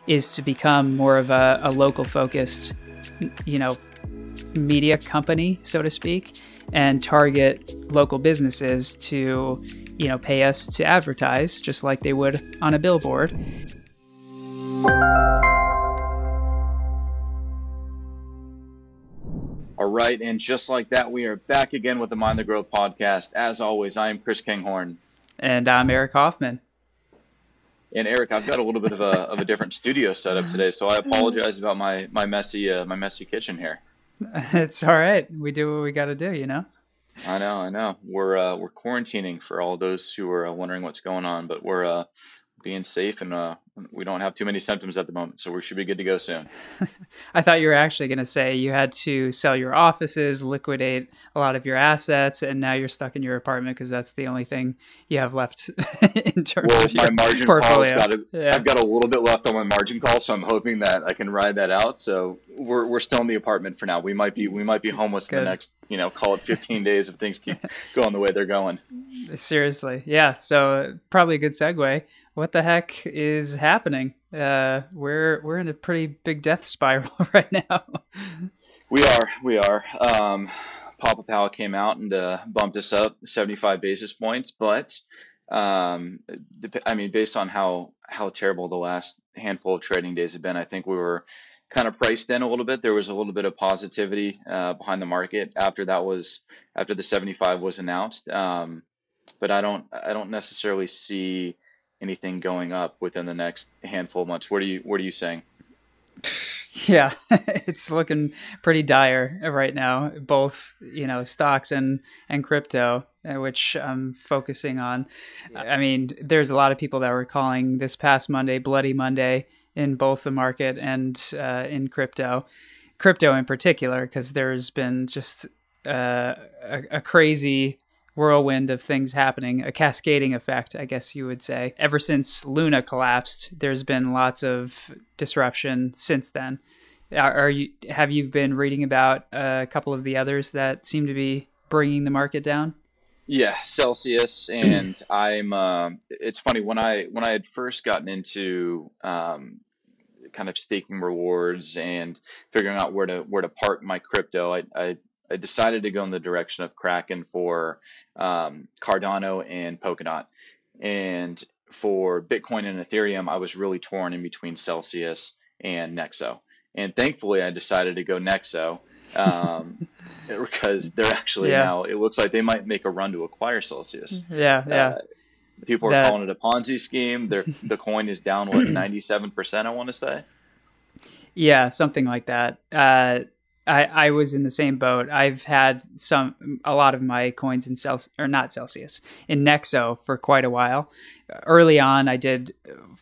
is to become more of a local focused, you know, media company, so to speak, and target local businesses to, you know, pay us to advertise just like they would on a billboard. All right, and just like that, we are back again with the Mind the Growth podcast. As always, I am Chris Kinghorn. And I'm Eric Hoffman. And Eric, I've got a little bit of a different studio setup today, so I apologize about my messy kitchen here. It's all right. We do what we got to do, you know. I know. We're quarantining for all those who are wondering what's going on, but we're being safe, and we don't have too many symptoms at the moment, so we should be good to go soon. I thought you were actually going to say you had to sell your offices, liquidate a lot of your assets, and now you're stuck in your apartment because that's the only thing you have left in terms of your margin portfolio. I've got a little bit left on my margin call, so I'm hoping that I can ride that out. So we're still in the apartment for now. We might be homeless in the next, call it 15 days if things keep going the way they're going. Seriously, yeah. So probably a good segue. What the heck is happening? We're in a pretty big death spiral right now. We are. Papa Powell came out and bumped us up 75 basis points, but based on how terrible the last handful of trading days have been, I think we were kind of priced in a little bit. There was a little bit of positivity behind the market after the 75 was announced, but I don't necessarily see anything going up within the next handful of months. What are you saying? Yeah, it's looking pretty dire right now, both, stocks and crypto, which I'm focusing on. I mean, there's a lot of people that were calling this past Monday Bloody Monday in both the market and in crypto in particular, because there's been just a crazy whirlwind of things happening, a cascading effect, I guess you would say. Ever since Luna collapsed, there's been lots of disruption since then. Have you been reading about a couple of the others that seem to be bringing the market down? Yeah, Celsius, and it's funny, when I had first gotten into kind of staking rewards and figuring out where to park my crypto, I decided to go in the direction of Kraken for Cardano and Polkadot. And for Bitcoin and Ethereum, I was really torn in between Celsius and Nexo. And thankfully, I decided to go Nexo because they're actually now, it looks like they might make a run to acquire Celsius. Yeah. People are calling it a Ponzi scheme. The coin is down, 97%, I want to say? Yeah, something like that. I was in the same boat. I've had a lot of my coins in in Nexo for quite a while. Early on, I did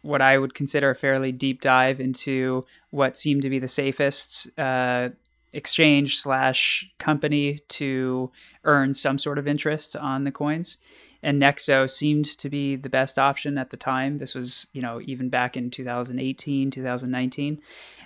what I would consider a fairly deep dive into what seemed to be the safest exchange / company to earn some sort of interest on the coins. And Nexo seemed to be the best option at the time. This was, even back in 2018, 2019.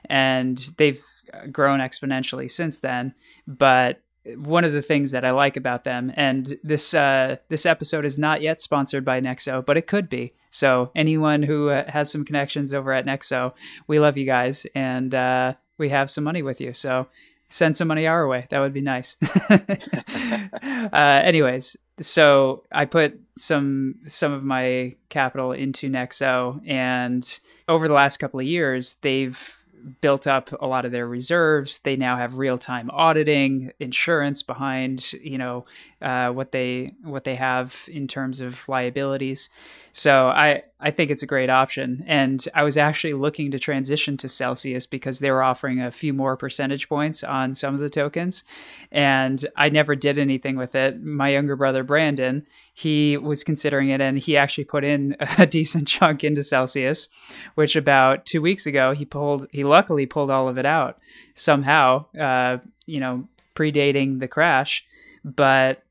And they've grown exponentially since then. But one of the things that I like about them, and this episode is not yet sponsored by Nexo, but it could be. So anyone who has some connections over at Nexo, we love you guys, and we have some money with you. So send some money our way. That would be nice. Anyways, so I put some of my capital into Nexo, and over the last couple of years, they've built up a lot of their reserves. They now have real-time auditing, insurance behind, what they have in terms of liabilities. So I think it's a great option. And I was actually looking to transition to Celsius because they were offering a few more percentage points on some of the tokens. And I never did anything with it. My younger brother, Brandon, he was considering it, and he actually put in a decent chunk into Celsius, which about 2 weeks ago, he luckily pulled all of it out somehow, predating the crash. But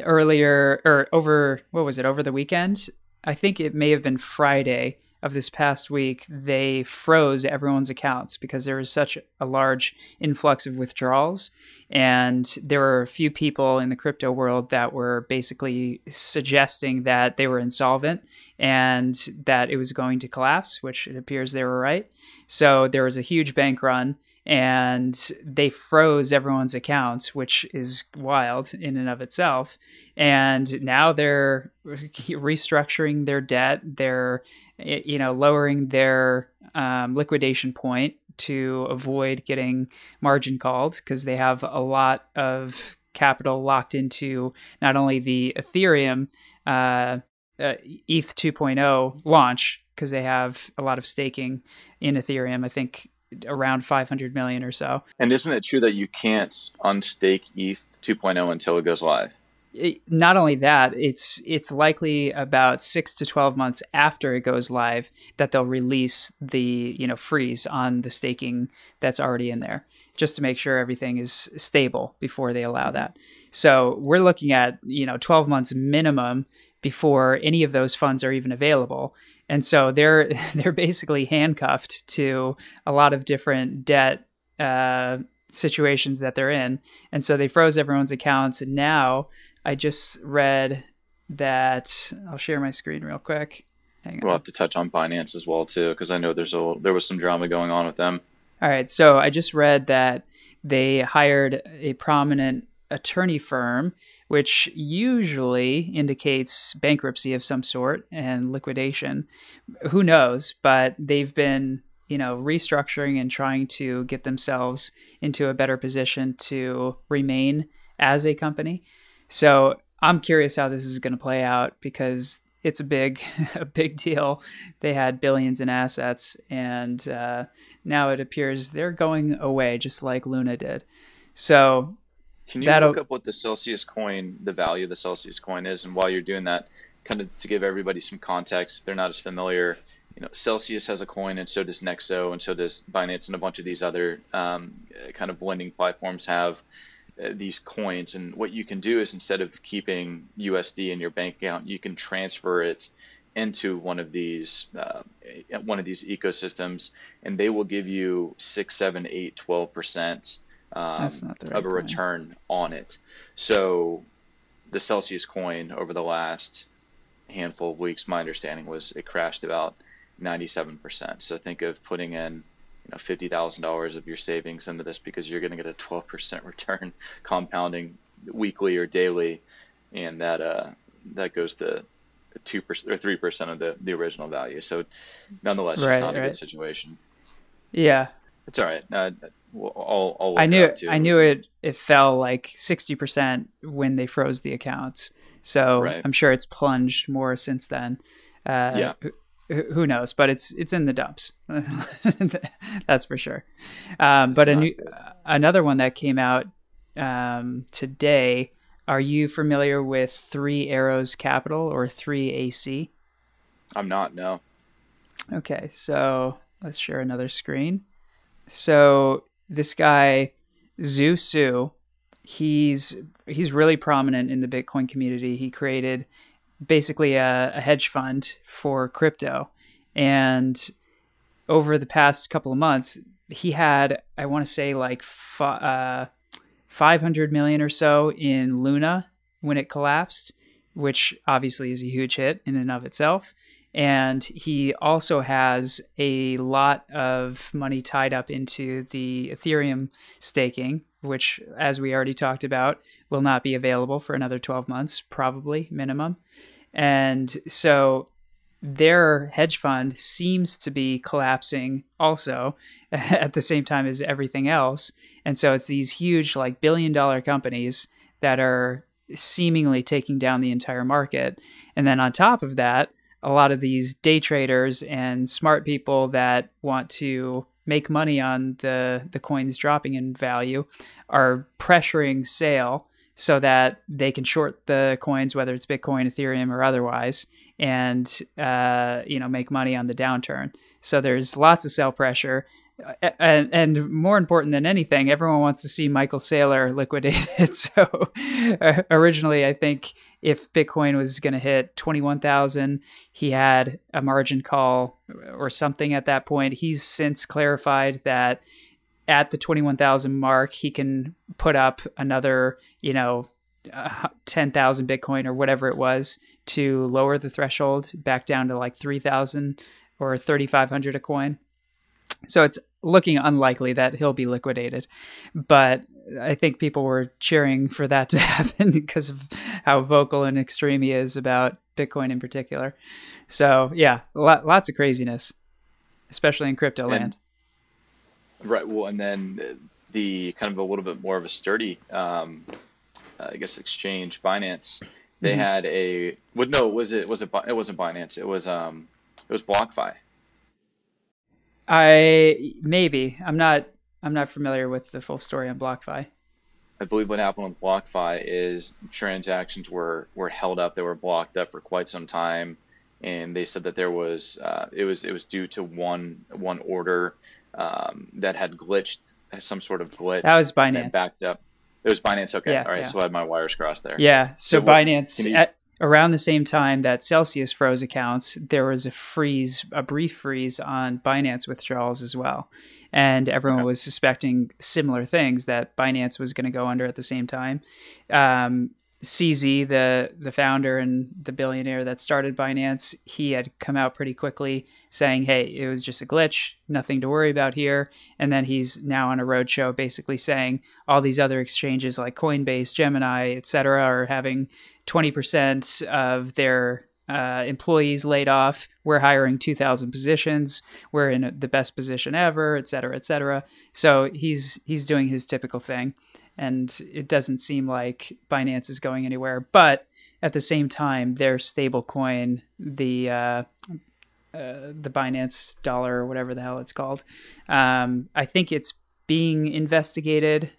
earlier, or over the weekend, I think it may have been Friday of this past week, they froze everyone's accounts because there was such a large influx of withdrawals. And there were a few people in the crypto world that were basically suggesting that they were insolvent and that it was going to collapse, which it appears they were right. So there was a huge bank run and they froze everyone's accounts, which is wild in and of itself. And now they're restructuring their debt. They're, lowering their liquidation point to avoid getting margin called because they have a lot of capital locked into not only the Ethereum ETH 2.0 launch, because they have a lot of staking in Ethereum, I think around 500 million or so. And isn't it true that you can't unstake ETH 2.0 until it goes live? Not only that, it's likely about 6 to 12 months after it goes live that they'll release the freeze on the staking that's already in there, just to make sure everything is stable before they allow that. So we're looking at 12 months minimum before any of those funds are even available. And so they're basically handcuffed to a lot of different debt situations that they're in. And so they froze everyone's accounts. And now I just read that, I'll share my screen real quick. Hang on. We'll have to touch on Binance as well too, because I know there was some drama going on with them. All right, so I just read that they hired a prominent attorney firm, which usually indicates bankruptcy of some sort and liquidation. Who knows? But they've been restructuring and trying to get themselves into a better position to remain as a company. So I'm curious how this is going to play out because it's a big deal. They had billions in assets, and now it appears they're going away, just like Luna did. So can you look up what the Celsius coin, the value of the Celsius coin is? And while you're doing that, kind of to give everybody some context, if they're not as familiar, Celsius has a coin, and so does Nexo, and so does Binance, and a bunch of these other kind of lending platforms have these coins. And what you can do is, instead of keeping USD in your bank account, you can transfer it into one of these ecosystems, and they will give you 6, 7, 8, 12% of a return on it. So the Celsius coin over the last handful of weeks, my understanding was it crashed about 97%. So think of putting in $50,000 of your savings into this because you're going to get a 12% return compounding weekly or daily, and that goes to 2% or 3% of the original value. So nonetheless, it's not a good situation. Yeah, it's all right. I'll I knew it fell like 60% when they froze the accounts. So I'm sure it's plunged more since then. Yeah. Who knows? But it's in the dumps. That's for sure. But another one that came out today. Are you familiar with Three Arrows Capital or 3AC? I'm not. No. Okay, so let's share another screen. So this guy Zhu Su, he's really prominent in the Bitcoin community. He created basically a hedge fund for crypto. And over the past couple of months, he had, I want to say like 500 million or so in Luna when it collapsed, which obviously is a huge hit in and of itself. And he also has a lot of money tied up into the Ethereum staking, which, as we already talked about, will not be available for another 12 months, probably minimum. And so their hedge fund seems to be collapsing also at the same time as everything else. And so it's these huge, like, billion-dollar companies that are seemingly taking down the entire market. And then on top of that, a lot of these day traders and smart people that want to make money on the coins dropping in value are pressuring sale so that they can short the coins, whether it's Bitcoin, Ethereum, or otherwise, and make money on the downturn. So there's lots of sell pressure. And more important than anything, everyone wants to see Michael Saylor liquidated. So originally, I think if Bitcoin was going to hit 21,000, he had a margin call or something at that point. He's since clarified that at the 21,000 mark, he can put up another, 10,000 Bitcoin or whatever it was to lower the threshold back down to like 3,000 or 3,500 a coin. So it's looking unlikely that he'll be liquidated. But I think people were cheering for that to happen because of how vocal and extreme he is about Bitcoin in particular. So yeah, lots of craziness, especially in crypto land. Right. Well, and then the kind of a little bit more of a sturdy, I guess, exchange, Binance. They had a no, it wasn't Binance. It was BlockFi. I'm not familiar with the full story on BlockFi. I believe what happened with BlockFi is transactions were held up. They were blocked up for quite some time, and they said that there was it was due to one order that had glitched, some sort of glitch. That was Binance. Backed up. It was Binance. Okay. Yeah, all right. yeah. So I had my wires crossed there. Yeah. So Binance, around the same time that Celsius froze accounts, there was a brief freeze on Binance withdrawals as well. And everyone was suspecting similar things, that Binance was going to go under at the same time. CZ, the founder and the billionaire that started Binance, he had come out pretty quickly saying, hey, it was just a glitch, nothing to worry about here. And then he's now on a roadshow basically saying all these other exchanges like Coinbase, Gemini, etc., are having 20% of their employees laid off. We're hiring 2,000 positions. We're in the best position ever, et cetera, et cetera. So he's doing his typical thing. And it doesn't seem like Binance is going anywhere. But at the same time, their stable coin, the Binance dollar or whatever the hell it's called, I think it's being investigated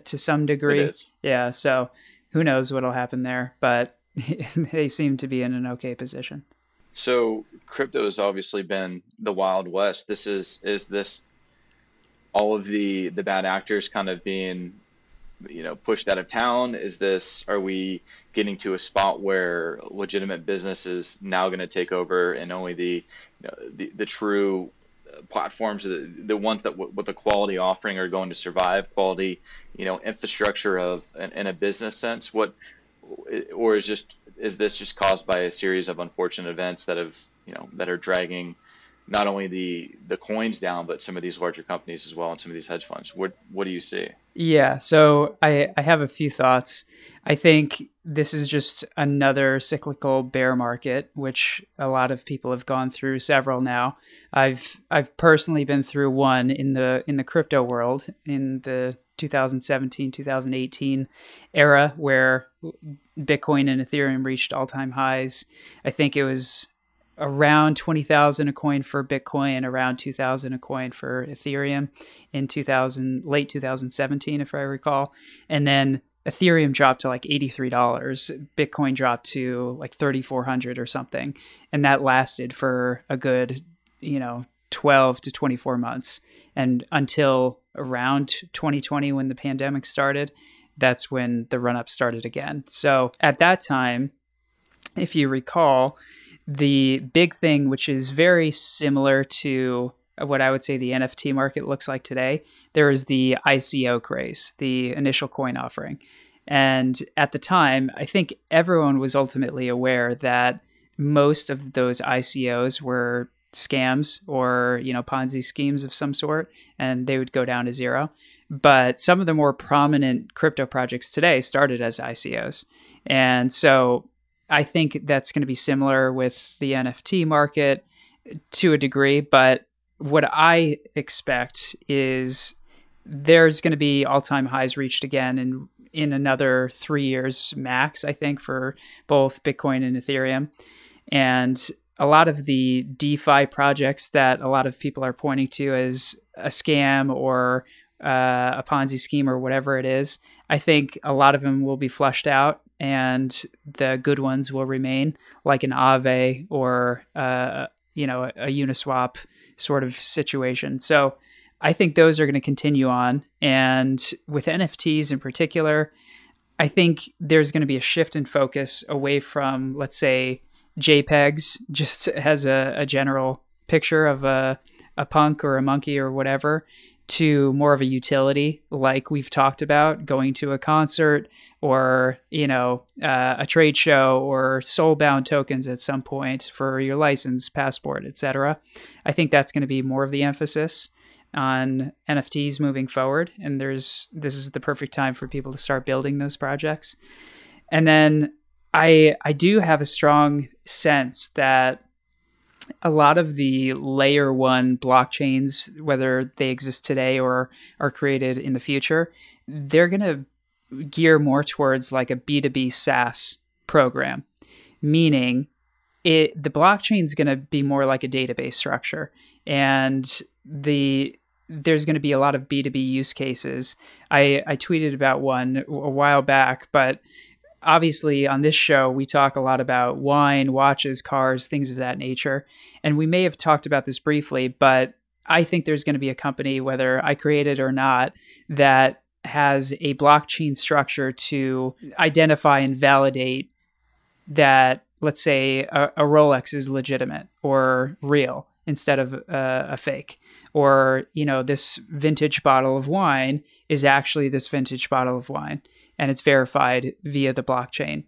to some degree. It is. Yeah, so who knows what'll happen there. But they seem to be in an okay position. So crypto has obviously been the Wild West. Is this all of the bad actors kind of being pushed out of town? Are we getting to a spot where legitimate business is now going to take over, and only the true platforms, the ones that with the quality offering are going to survive, quality, infrastructure in a business sense? Or is this just caused by a series of unfortunate events that are dragging not only the coins down, but some of these larger companies as well, and some of these hedge funds? What do you see? Yeah, so I have a few thoughts. I think this is just another cyclical bear market, which a lot of people have gone through several now. I've personally been through one in the crypto world in the 2017, 2018 era, where Bitcoin and Ethereum reached all-time highs. I think it was around 20,000 a coin for Bitcoin, around 2,000 a coin for Ethereum in late 2017, if I recall. And then Ethereum dropped to like $83. Bitcoin dropped to like 3,400 or something. And that lasted for a good, 12 to 24 months. And until around 2020, when the pandemic started, that's when the run up started again. So at that time, if you recall, the big thing, which is very similar to what I would say the NFT market looks like today, there is the ICO craze, the initial coin offering. And at the time, I think everyone was ultimately aware that most of those ICOs were scams or, Ponzi schemes of some sort, and they would go down to zero. But some of the more prominent crypto projects today started as ICOs. And so I think that's going to be similar with the NFT market to a degree, but what I expect is there's going to be all-time highs reached again in another 3 years max, I think, for both Bitcoin and Ethereum. And a lot of the DeFi projects that a lot of people are pointing to as a scam or a Ponzi scheme or whatever it is, I think a lot of them will be flushed out, and the good ones will remain, like an Aave or a Uniswap sort of situation. So I think those are going to continue on. And with NFTs in particular, I think there's going to be a shift in focus away from, let's say, JPEGs, just as a general picture of a punk or a monkey or whatever, to more of a utility, like we've talked about, going to a concert or, a trade show or soulbound tokens at some point for your license, passport, etc. I think that's going to be more of the emphasis on NFTs moving forward. And this is the perfect time for people to start building those projects. And then I do have a strong sense that a lot of the layer one blockchains, whether they exist today or are created in the future, they're going to gear more towards like a B2B SaaS program, meaning the blockchain is going to be more like a database structure, and there's going to be a lot of B2B use cases. I tweeted about one a while back, but obviously on this show, we talk a lot about wine, watches, cars, things of that nature. And we may have talked about this briefly, but I think there's going to be a company, whether I create it or not, that has a blockchain structure to identify and validate that, let's say, a Rolex is legitimate or real instead of a fake, or this vintage bottle of wine is actually this vintage bottle of wine, and it's verified via the blockchain.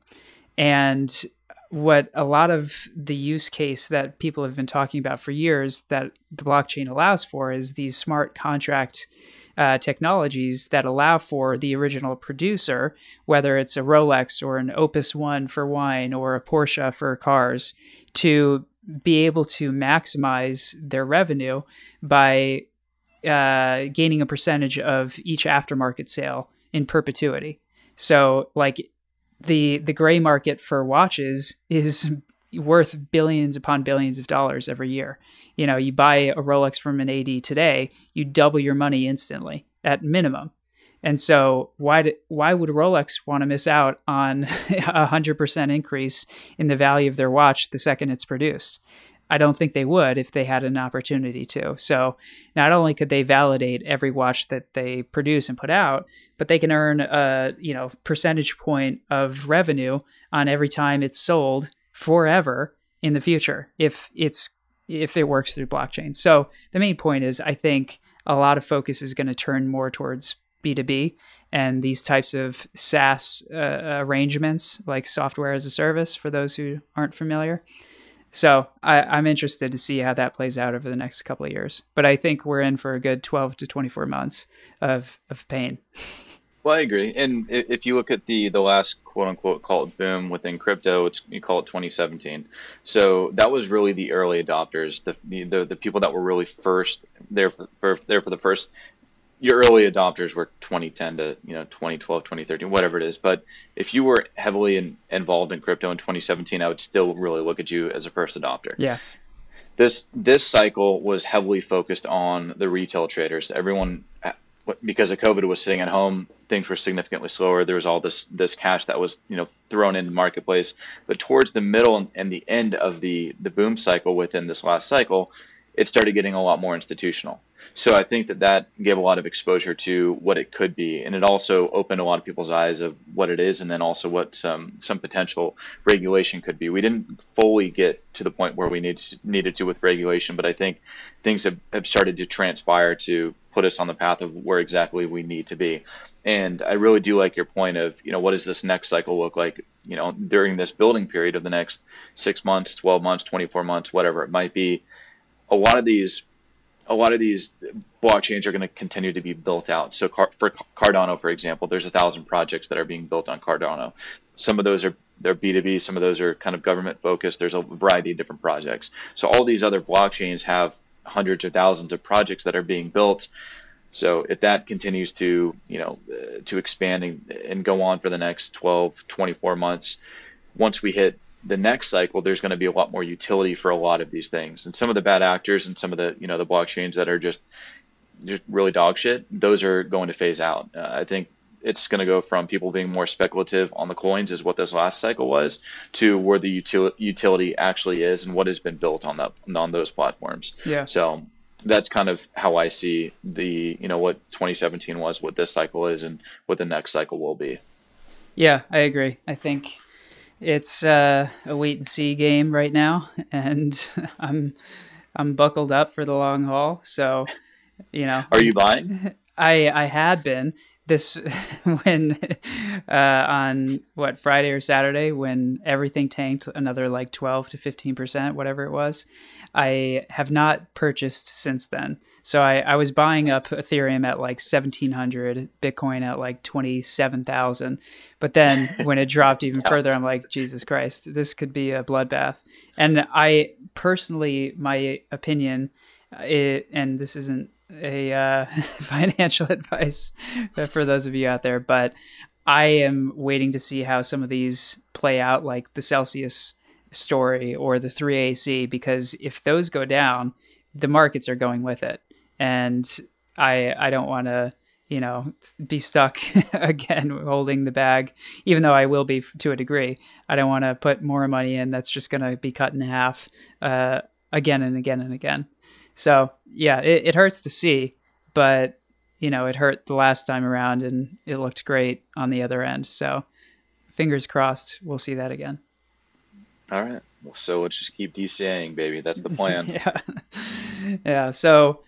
And what a lot of the use case that people have been talking about for years that the blockchain allows for is these smart contract technologies that allow for the original producer, whether it's a Rolex or an Opus One for wine or a Porsche for cars, to be able to maximize their revenue by gaining a percentage of each aftermarket sale in perpetuity. So like the gray market for watches is worth billions upon billions of dollars every year. You buy a Rolex from an AD today, you double your money instantly at minimum. And so why would Rolex want to miss out on 100% increase in the value of their watch the second it's produced? I don't think they would if they had an opportunity to. So not only could they validate every watch that they produce and put out, but they can earn a percentage point of revenue on every time it's sold forever in the future if it works through blockchain. So the main point is, I think a lot of focus is going to turn more towards B2B and these types of SaaS arrangements, like software as a service, for those who aren't familiar. So I'm interested to see how that plays out over the next couple of years. But I think we're in for a good 12 to 24 months of pain. Well, I agree. And if you look at the last quote unquote call it boom within crypto, you call it 2017. So that was really the early adopters, the people that were really first there for the first. Your early adopters were 2010 to 2012, 2013, whatever it is. But if you were heavily involved in crypto in 2017, I would still really look at you as a first adopter. Yeah. This cycle was heavily focused on the retail traders. Everyone, because of COVID, was sitting at home. Things were significantly slower. There was all this cash that was thrown into the marketplace. But towards the middle and the end of the boom cycle within this last cycle, it started getting a lot more institutional. So I think that gave a lot of exposure to what it could be, and it also opened a lot of people's eyes of what it is, and then also what some potential regulation could be. We didn't fully get to the point where we needed to with regulation, but I think things have started to transpire to put us on the path of where exactly we need to be. And I really do like your point of, what does this next cycle look like, during this building period of the next 6 months, 12 months, 24 months, whatever it might be. A lot of these blockchains are going to continue to be built out. So for Cardano, for example, there's 1,000 projects that are being built on Cardano. Some of those they're B2B, some of those are kind of government focused. There's a variety of different projects. So all these other blockchains have hundreds or thousands of projects that are being built. So if that continues to expand and go on for the next 12, 24 months, once we hit the next cycle, there's going to be a lot more utility for a lot of these things. And some of the bad actors and some of the the blockchains that are just really dog shit, those are going to phase out. I think it's going to go from people being more speculative on the coins, is what this last cycle was, to where the utility actually is and what has been built on those platforms. Yeah. So that's kind of how I see what 2017 was, what this cycle is, and what the next cycle will be. Yeah, I agree. I think it's a wait and see game right now, and I'm buckled up for the long haul. So You know, Are you buying? I had been this when on what Friday or Saturday when everything tanked another like 12 to 15%, whatever it was. I have not purchased since then. So I was buying up Ethereum at like 1,700, Bitcoin at like 27,000. But then when it dropped even further, I'm like, Jesus Christ, this could be a bloodbath. And I personally, my opinion, and this isn't a financial advice for those of you out there, but I am waiting to see how some of these play out, like the Celsius story or the 3AC, because if those go down, the markets are going with it. And I don't want to, you know, be stuck again holding the bag, even though I will be to a degree. I don't want to put more money in that's just going to be cut in half again and again and again. So yeah, it hurts to see, but you know, it hurt the last time around and it looked great on the other end. So fingers crossed, we'll see that again. All right. Well, so let's just keep DCAing, baby. That's the plan. Yeah. Yeah. So,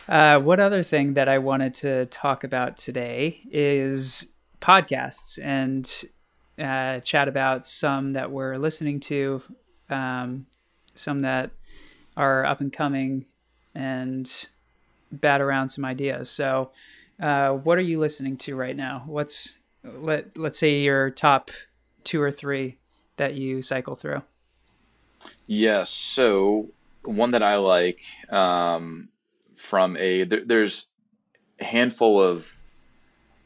what other thing that I wanted to talk about today is podcasts and chat about some that we're listening to, some that are up and coming, and bat around some ideas. So, what are you listening to right now? Let's say your top 2 or 3 that you cycle through. Yes. So one that I like there's a handful of,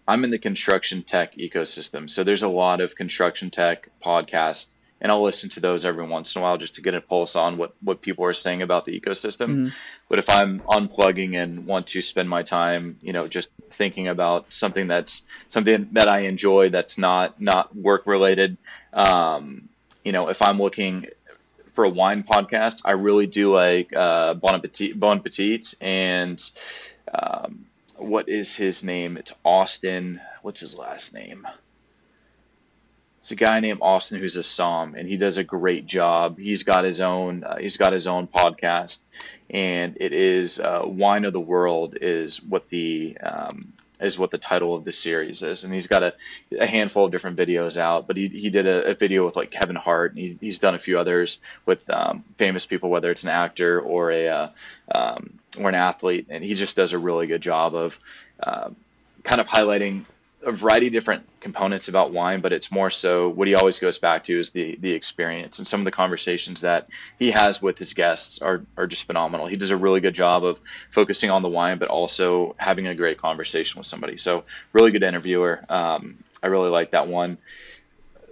I'm in the construction tech ecosystem. So there's a lot of construction tech podcasts, and I'll listen to those every once in a while just to get a pulse on what people are saying about the ecosystem. Mm-hmm. But if I'm unplugging and want to spend my time, you know, just thinking about something that I enjoy, that's not work related, you know, if I'm looking for a wine podcast, I really do like Bon Appetit, and what is his name? It's Austin. What's his last name? It's a guy named Austin who's a Somm, and he does a great job. He's got his own podcast, and it is Wine of the World is what the title of the series is, and he's got a handful of different videos out. But he did a video with like Kevin Hart, and he's done a few others with famous people, whether it's an actor or an athlete, and he just does a really good job of kind of highlighting a variety of different components about wine, but it's more so what he always goes back to is the experience, and some of the conversations that he has with his guests are just phenomenal. He does a really good job of focusing on the wine, but also having a great conversation with somebody. So really good interviewer. I really like that one.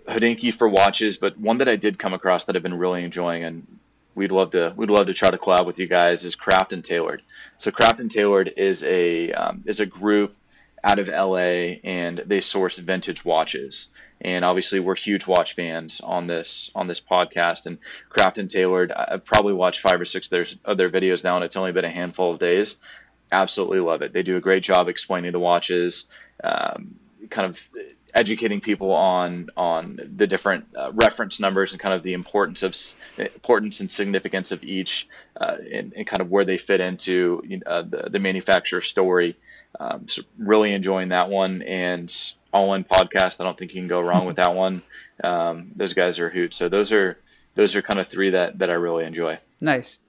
Hodinkee for watches, but one that I did come across that I've been really enjoying, and we'd love to try to collab with you guys, is Craft and Tailored. So Craft and Tailored is a group out of LA, and they source vintage watches. And obviously we're huge watch fans on this podcast, and Craft and Tailored, I've probably watched 5 or 6 of their videos now, and it's only been a handful of days. Absolutely love it. They do a great job explaining the watches, kind of educating people on the different reference numbers and kind of the importance and significance of each, and kind of where they fit into the manufacturer story. So really enjoying that one, and All In Podcast. I don't think you can go wrong with that one. Those guys are a hoot. So those are kind of 3 that I really enjoy. Nice.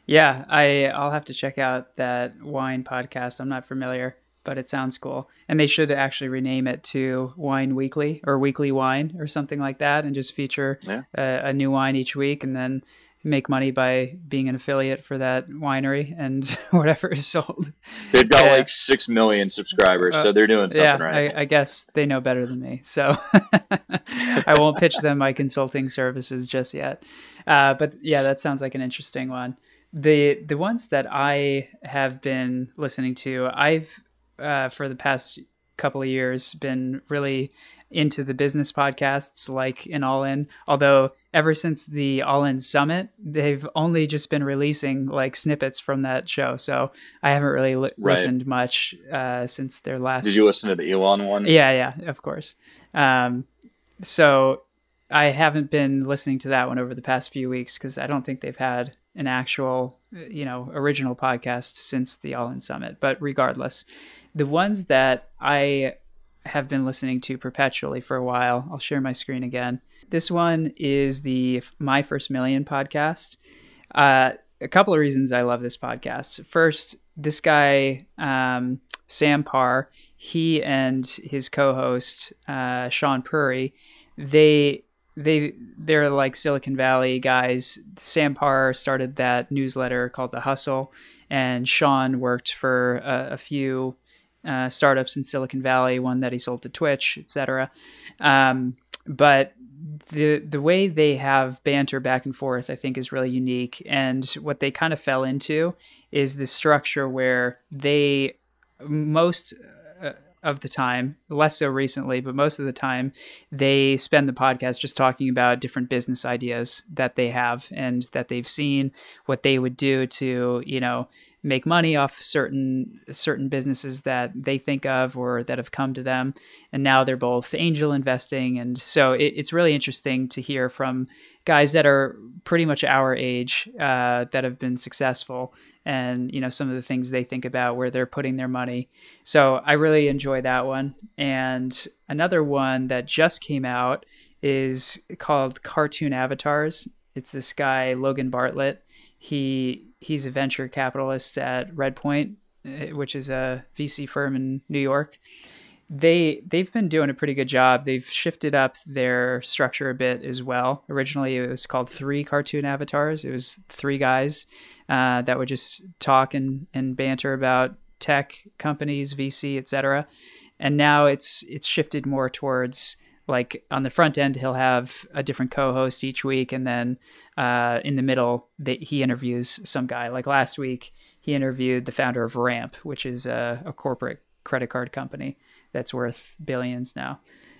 Yeah, I'll have to check out that wine podcast. I'm not familiar, but it sounds cool. And they should actually rename it to Wine Weekly or Weekly Wine or something like that, and just feature a new wine each week, and then make money by being an affiliate for that winery and whatever is sold. They've got like 6 million subscribers, so they're doing something right. I guess they know better than me, so I won't pitch them my consulting services just yet. But yeah, that sounds like an interesting one. The ones that I have been listening to, I've for the past couple of years been really into the business podcasts like an All In, although ever since the All In Summit, they've only just been releasing like snippets from that show. So I haven't really listened much since their last. Did you listen to the Elon one? Yeah, of course. So I haven't been listening to that one over the past few weeks because I don't think they've had an actual, original podcast since the All In Summit. But regardless, the ones that I have been listening to perpetually for a while, I'll share my screen again. This one is the My First Million podcast. A couple of reasons I love this podcast. First, this guy, Sam Parr, he and his co-host, Sean Puri, they're like Silicon Valley guys. Sam Parr started that newsletter called The Hustle, and Sean worked for a few startups in Silicon Valley, one that he sold to Twitch, etc. But the way they have banter back and forth, I think, is really unique. And what they kind of fell into is the structure where they most of the time, less so recently, but most of the time, they spend the podcast just talking about different business ideas that they have and that they've seen, what they would do to, make money off certain businesses that they think of or that have come to them. And now they're both angel investing. And so it's really interesting to hear from guys that are pretty much our age, that have been successful, and, some of the things they think about, where they're putting their money. So I really enjoy that one. And another one that just came out is called Cartoon Avatars. It's this guy, Logan Bartlett. He's a venture capitalist at Redpoint, which is a VC firm in New York. They've been doing a pretty good job. They've shifted up their structure a bit as well. Originally, it was called 3 Cartoon Avatars. It was 3 guys that would just talk and banter about tech companies, VC, etc. And now it's shifted more towards, like, on the front end, he'll have a different co-host each week, and then in the middle, he interviews some guy. Like last week, he interviewed the founder of Ramp, which is a corporate credit card company that's worth billions now.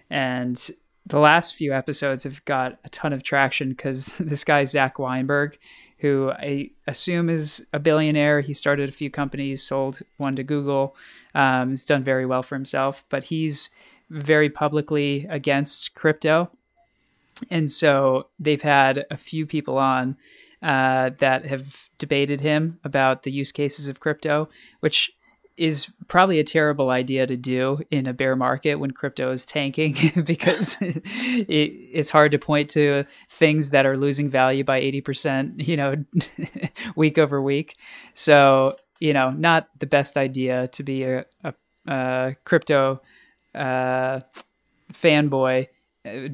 And the last few episodes have got a ton of traction because this guy, Zach Weinberg, who I assume is a billionaire. He started a few companies, sold one to Google. He's done very well for himself, but he's very publicly against crypto. And so they've had a few people on that have debated him about the use cases of crypto, which is probably a terrible idea to do in a bear market when crypto is tanking, because it's hard to point to things that are losing value by 80%, week over week. So, not the best idea to be a crypto fanboy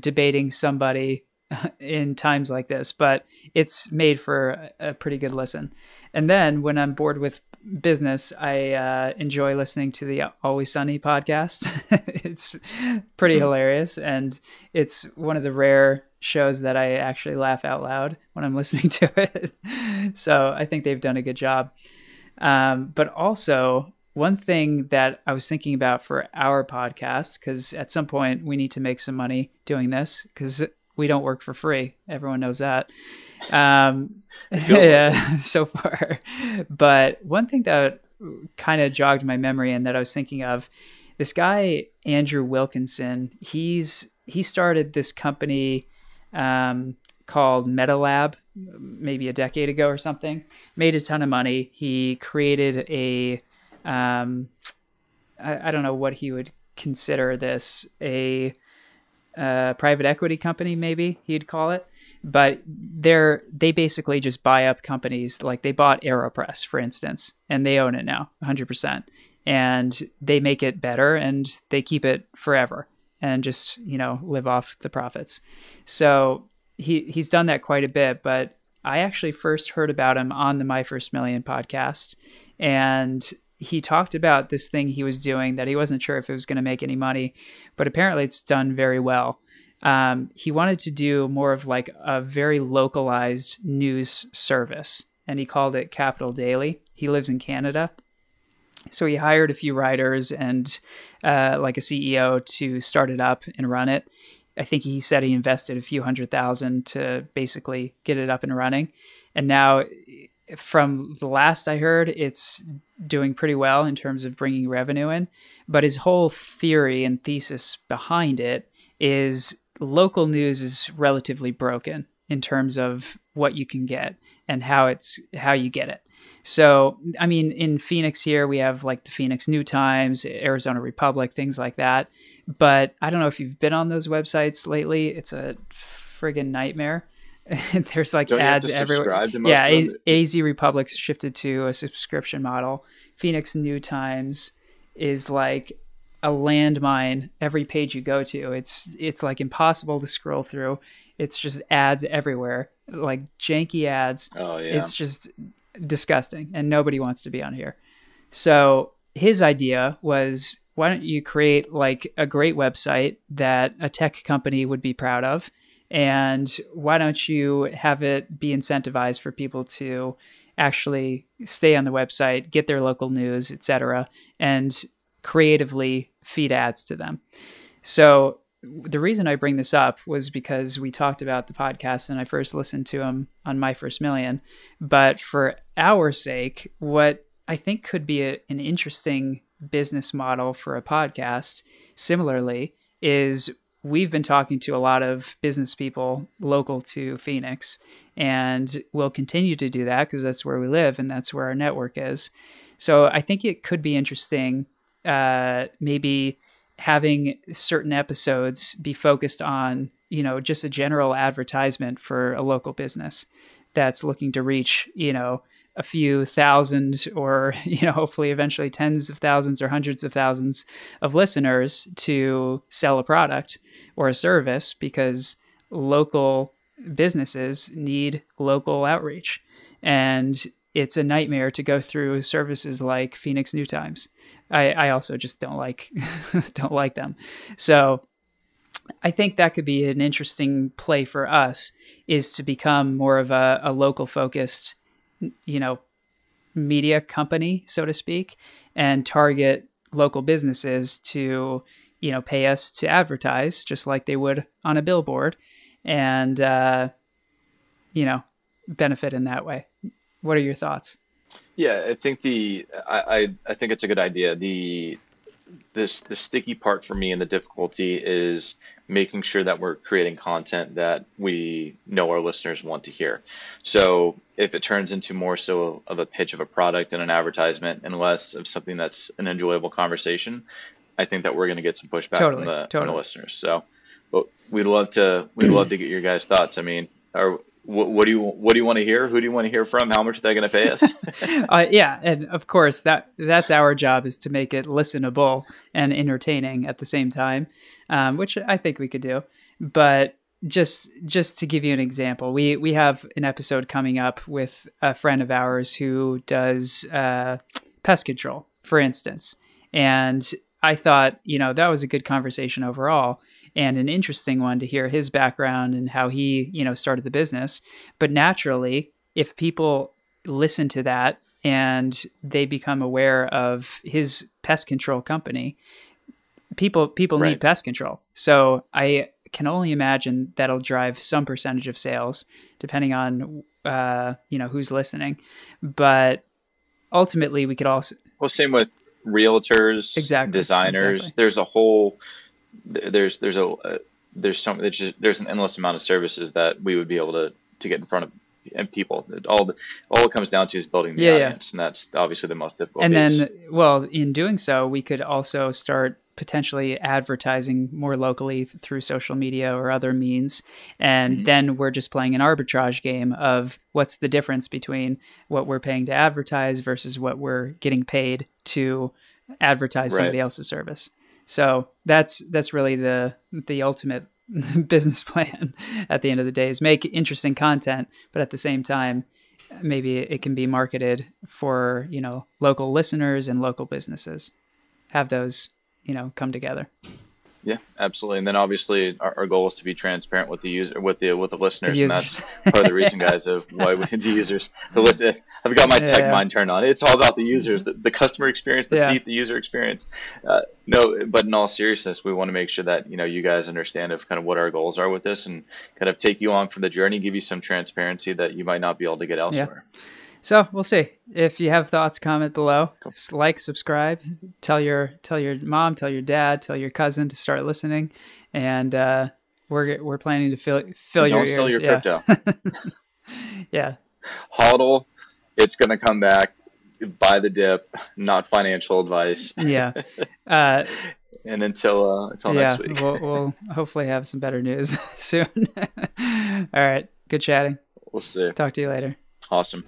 debating somebody in times like this, but it's made for a pretty good listen. And then when I'm bored with business, I enjoy listening to the Always Sunny podcast. It's pretty hilarious, and it's one of the rare shows that I actually laugh out loud when I'm listening to it. So I think they've done a good job. But also, one thing that I was thinking about for our podcast, because at some point we need to make some money doing this, because we don't work for free. Everyone knows that. Yeah, so far. But one thing that kind of jogged my memory and that I was thinking of, this guy, Andrew Wilkinson, he started this company called MetaLab maybe a decade ago or something, made a ton of money. He created I don't know what he would consider this, a private equity company, maybe he'd call it. But they basically just buy up companies. Like they bought AeroPress, for instance, and they own it now 100%. And they make it better and they keep it forever and just, live off the profits. So he's done that quite a bit, but I actually first heard about him on the My First Million podcast. And he talked about this thing he was doing that he wasn't sure if it was going to make any money, but apparently it's done very well. He wanted to do more of like a very localized news service, and he called it Capital Daily. He lives in Canada. So he hired a few writers and like a CEO to start it up and run it. I think he said he invested a few $100,000 to basically get it up and running. And now, from the last I heard, it's doing pretty well in terms of bringing revenue in. But his whole theory and thesis behind it is local news is relatively broken in terms of what you can get and how you get it. So, I mean, in Phoenix here, we have like the Phoenix New Times, Arizona Republic, things like that. But I don't know if you've been on those websites lately. It's a friggin' nightmare. There's like Don't you have ads to everywhere. subscribe to most Yeah, of them? AZ Republic's shifted to a subscription model. Phoenix New Times is like a landmine every page you go to. It's like impossible to scroll through. It's just ads everywhere, like janky ads. Oh yeah. It's just disgusting, and nobody wants to be on here. So his idea was, why don't you create like a great website that a tech company would be proud of, and why don't you have it be incentivized for people to actually stay on the website, get their local news, etc., and creatively feed ads to them. So the reason I bring this up was because we talked about the podcast and I first listened to him on My First Million. But for our sake, what I think could be an interesting business model for a podcast, similarly, is we've been talking to a lot of business people local to Phoenix, and we'll continue to do that because that's where we live and that's where our network is. So I think it could be interesting, maybe having certain episodes be focused on, just a general advertisement for a local business that's looking to reach, a few thousand or, hopefully eventually tens of thousands or hundreds of thousands of listeners to sell a product or a service, because local businesses need local outreach. And it's a nightmare to go through services like Phoenix New Times. I also just don't like them. So I think that could be an interesting play for us, is to become more of a local focused, media company, so to speak, and target local businesses to, pay us to advertise just like they would on a billboard, and, benefit in that way. What are your thoughts? Yeah, I think I think it's a good idea. The sticky part for me and the difficulty is making sure that we're creating content that we know our listeners want to hear. So if it turns into more so of a pitch of a product and an advertisement and less of something that's an enjoyable conversation, I think that we're going to get some pushback from the listeners. So, but we'd love to get your guys' thoughts. I mean, what do you want to hear? Who do you want to hear from? How much are they going to pay us? Yeah, and of course that's our job, is to make it listenable and entertaining at the same time, which I think we could do. But just to give you an example, we have an episode coming up with a friend of ours who does pest control, for instance, and I thought, that was a good conversation overall, and an interesting one to hear his background and how he, started the business. But naturally, if people listen to that and they become aware of his pest control company, people Right. need pest control. So I can only imagine that'll drive some percentage of sales, depending on, who's listening. But ultimately, we could also... Well, same with realtors, designers. Exactly. There's a whole there's an endless amount of services that we would be able to get in front of and people. All it comes down to is building the audience, and that's obviously the most difficult piece. And then, well, in doing so, we could also start potentially advertising more locally through social media or other means. And then we're just playing an arbitrage game of what's the difference between what we're paying to advertise versus what we're getting paid to advertise somebody else's service. So that's really the ultimate business plan at the end of the day, is make interesting content, but at the same time, maybe it can be marketed for, local listeners and local businesses. Have those, come together. Yeah, absolutely. And then obviously our goal is to be transparent with the user, with the listeners, and that's part of the reason, guys, of why we the users. Listen, I've got my tech mind turned on. It's all about the users, the customer experience, the seat, the user experience. No, but in all seriousness, we want to make sure that you guys understand of kind of what our goals are with this, and kind of take you along for the journey, give you some transparency that you might not be able to get elsewhere. Yeah. So we'll see. If you have thoughts, comment below. Like, subscribe, tell your mom, tell your dad, tell your cousin to start listening, and we'll we're planning to fill your Don't ears. sell your Yeah. crypto. Yeah. HODL, it's going to come back. Buy the dip, not financial advice. Yeah. And until next week. We'll hopefully have some better news soon. All right. Good chatting. We'll see. Talk to you later. Awesome.